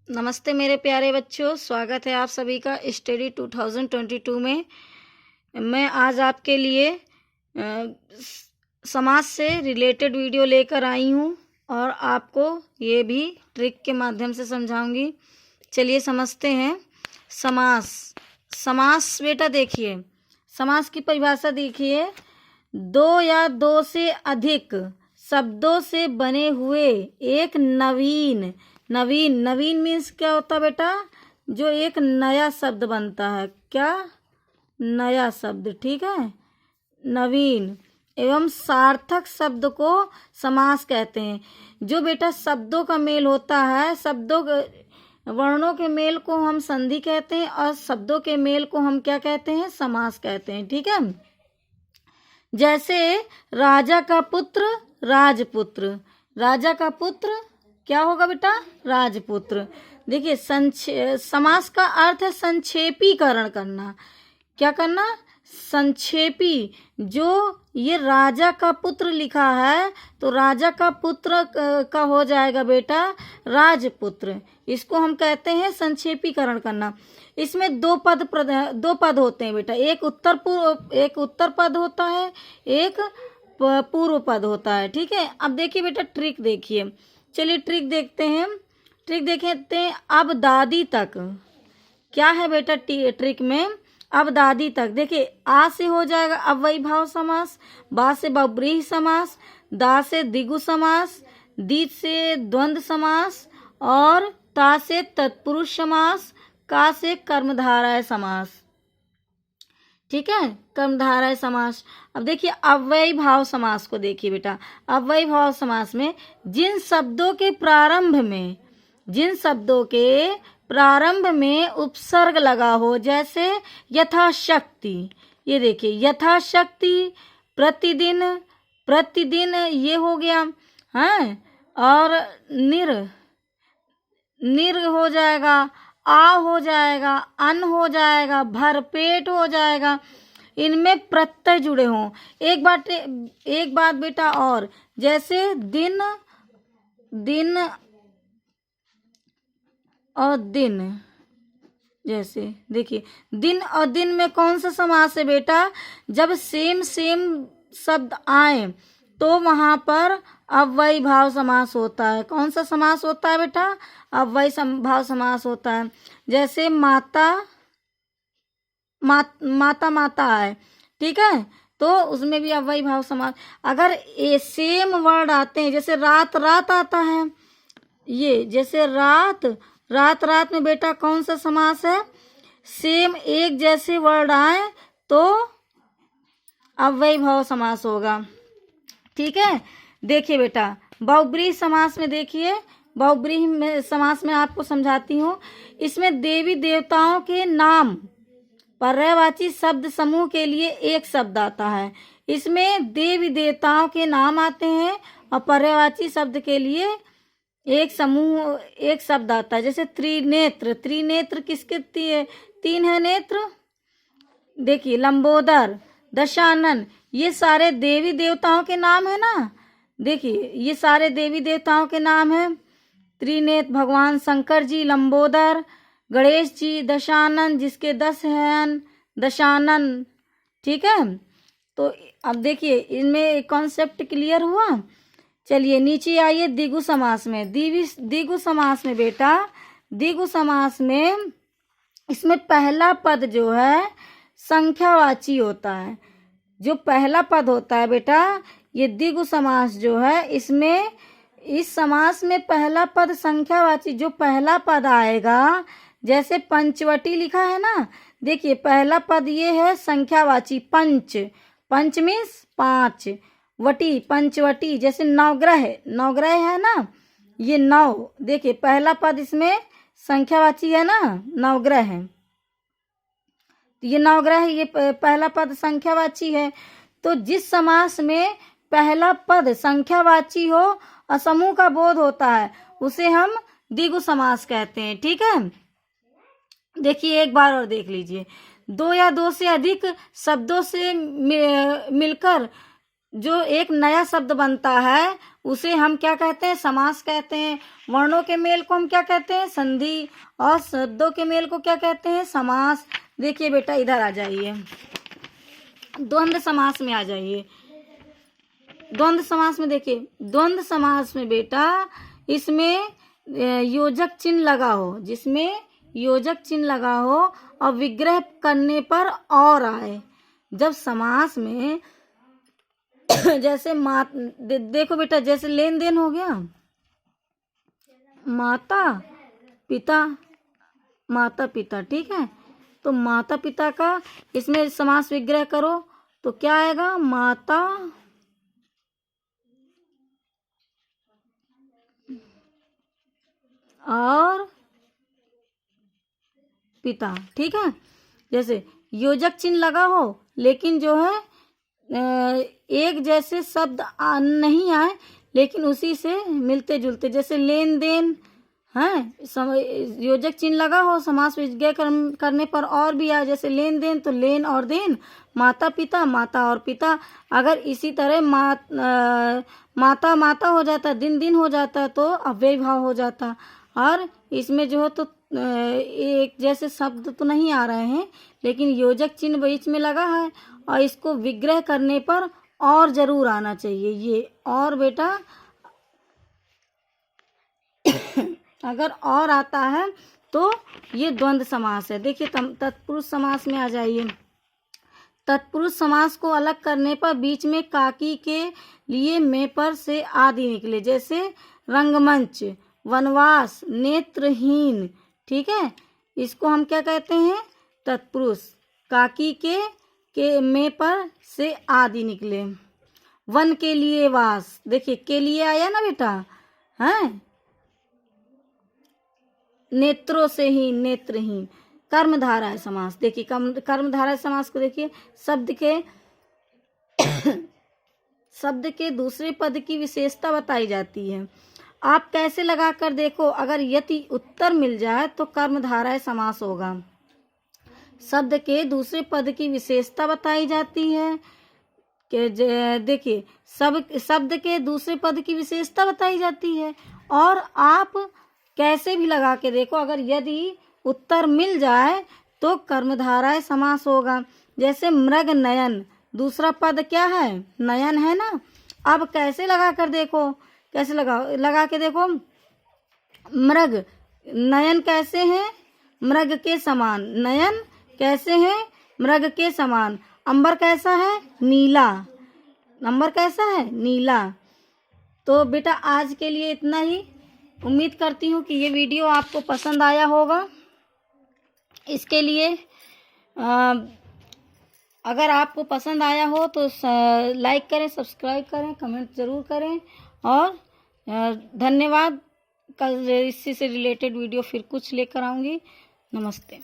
नमस्ते मेरे प्यारे बच्चों, स्वागत है आप सभी का स्टडी 2022 में। मैं आज आपके लिए समाज से रिलेटेड वीडियो लेकर आई हूँ और आपको ये भी ट्रिक के माध्यम से समझाऊंगी। चलिए समझते हैं। समास बेटा देखिए, समास की परिभाषा देखिए। दो या दो से अधिक शब्दों से बने हुए एक नवीन मीन्स क्या होता है बेटा? जो एक नया शब्द बनता है। क्या? नया शब्द, ठीक है। नवीन एवं सार्थक शब्द को समास कहते हैं। जो बेटा शब्दों का मेल होता है, वर्णों के मेल को हम संधि कहते हैं और शब्दों के मेल को हम क्या कहते हैं? समास कहते हैं, ठीक है। जैसे राजा का पुत्र राजपुत्र। राजा का पुत्र क्या होगा बेटा? राजपुत्र। देखिए समास का अर्थ है संक्षेपीकरण करना। क्या करना? संक्षेपी। जो ये राजा का पुत्र लिखा है तो राजा का पुत्र का हो जाएगा बेटा राजपुत्र। इसको हम कहते हैं संक्षेपीकरण करना। इसमें दो पद होते हैं बेटा। एक उत्तर पद होता है, एक पूर्व पद होता है, ठीक है। अब देखिए बेटा ट्रिक देखिए। चलिए ट्रिक देखते हैं। अब दादी तक क्या है बेटा? ट्रिक में अब दादी तक देखिए, आ से हो जाएगा अव्ययी भाव समास, बा से बहुब्रीहि समास, दा से द्विगु समास, दी से द्वंद्व समास और ता से तत्पुरुष समास, का से कर्मधारय समास, ठीक है। कर्मधारय समास। अब देखिए अव्ययी भाव समास को देखिए बेटा। अव्ययी भाव समास में जिन शब्दों के प्रारंभ में उपसर्ग लगा हो, जैसे यथाशक्ति। ये देखिए यथाशक्ति, प्रतिदिन ये हो गया, है। और निर हो जाएगा, आ हो जाएगा, अन हो जाएगा, भरपेट हो जाएगा। इनमें प्रत्यय जुड़े हों। एक बात बेटा और, जैसे दिन और दिन। जैसे देखिए दिन और दिन में कौन सा समास है बेटा? जब सेम शब्द आए तो वहां पर अव्ययी भाव समास होता है। कौन सा समास होता है बेटा? अव्ययी भाव समास होता है। जैसे माता है, ठीक है, तो उसमें भी अव्ययी भाव समास। अगर सेम वर्ड आते हैं, जैसे रात आता है, ये जैसे रात में बेटा कौन सा समास है? सेम एक जैसे वर्ड आए तो अव्ययी भाव समास होगा, ठीक है। देखिए बेटा बहुब्रीहि समास में देखिए, बहुब्रीहि समास में आपको समझाती हूँ। इसमें देवी देवताओं के नाम पर्यायवाची शब्द समूह के लिए एक शब्द आता है। इसमें देवी देवताओं के नाम आते हैं और पर्यायवाची शब्द के लिए एक शब्द आता है। जैसे त्रिनेत्र किसके तीन है नेत्र? देखिए लंबोदर, दशानन, ये सारे देवी देवताओं के नाम है ना। देखिए ये सारे देवी देवताओं के नाम है। त्रिनेत्र भगवान शंकर जी, लंबोदर गणेश जी, दशानन जिसके 10 हैं, दशानन, ठीक है। तो अब देखिए इनमें कॉन्सेप्ट क्लियर हुआ। चलिए नीचे आइए द्विगु समास में। द्विगु समास में बेटा, द्विगु समास में इसमें पहला पद जो है संख्यावाची होता है। जो पहला पद होता है बेटा, ये द्विगु समास जो है, इसमें इस समास में पहला पद संख्यावाची, जो पहला पद आएगा, जैसे पंचवटी लिखा है ना। देखिए पहला पद ये है संख्यावाची, पंच मीन्स 5, वटी पंचवटी, जैसे नवग्रह है ना, ये 9। देखिए पहला पद इसमें संख्यावाची है ना, नवग्रह है। ये नवग्रह, ये पहला पद संख्यावाची है। तो जिस समास में पहला पद संख्यावाची हो और समूह का बोध होता है, उसे हम द्विगु समास कहते हैं, ठीक है। देखिए एक बार और देख लीजिए। दो या दो से अधिक शब्दों से मिलकर जो एक नया शब्द बनता है, उसे हम क्या कहते हैं, समास कहते हैं। वर्णों के मेल को हम क्या कहते हैं, संधि, और शब्दों के मेल को क्या कहते हैं, समास। देखिए बेटा इधर आ जाइए, द्वंद्व समास में आ जाइए। द्वंद्व समास में देखिए, द्वंद्व समास में बेटा इसमें योजक चिन्ह लगा हो, जिसमें योजक चिन्ह लगा हो और विग्रह करने पर और आए। जब समास में जैसे देखो बेटा, जैसे लेन देन हो गया, माता पिता, माता पिता, ठीक है। तो माता पिता का इसमें समास विग्रह करो तो क्या आएगा, माता और पिता, ठीक है। जैसे योजक चिन्ह लगा हो लेकिन जो है एक जैसे शब्द नहीं आए लेकिन उसी से मिलते जुलते, जैसे लेन देन है, योजक चिन्ह लगा हो, समास विग्रह करने पर और भी आए, जैसे लेन देन तो लेन और देन, माता पिता माता और पिता। अगर इसी तरह माता माता हो जाता, दिन दिन हो जाता तो अव्यय भाव हो जाता। और इसमें जो है तो एक जैसे शब्द तो नहीं आ रहे हैं लेकिन योजक चिन्ह बीच में लगा है और इसको विग्रह करने पर और जरूर आना चाहिए ये। और बेटा अगर और आता है तो ये द्वंद्व समास है। देखिए तत्पुरुष समास में आ जाइए। तत्पुरुष समास को अलग करने पर बीच में काकी के लिए में पर से आदि निकले, जैसे रंगमंच, वनवास, नेत्रहीन, ठीक है। इसको हम क्या कहते हैं, तत्पुरुष। काकी के में पर से आदि निकले। वन के लिए वास, देखिए के लिए आया ना बेटा, हैं। नेत्रों से ही नेत्रहीन। कर्मधारय समास, देखिए कर्मधारय समास को देखिए, शब्द के दूसरे पद की विशेषता बताई जाती है। आप कैसे लगा कर देखो, अगर यदि उत्तर मिल जाए तो कर्मधारय समास होगा। शब्द के दूसरे पद की विशेषता बताई जाती है कि देखिए शब्द के दूसरे पद की विशेषता बताई जाती है। और आप कैसे भी लगा के देखो, अगर यदि उत्तर मिल जाए तो कर्मधारय समास होगा। जैसे मृग नयन, दूसरा पद क्या है, नयन है ना। अब कैसे लगा कर देखो, कैसे लगा के देखो, मृग नयन कैसे है, मृग के समान। नयन कैसे है, मृग के समान। अंबर कैसा है, नीला। अंबर कैसा है, नीला। तो बेटा आज के लिए इतना ही। उम्मीद करती हूँ कि ये वीडियो आपको पसंद आया होगा। इसके लिए अगर आपको पसंद आया हो तो लाइक करें, सब्सक्राइब करें, कमेंट ज़रूर करें। और धन्यवाद। कल इसी से रिलेटेड वीडियो फिर कुछ लेकर आऊँगी। नमस्ते।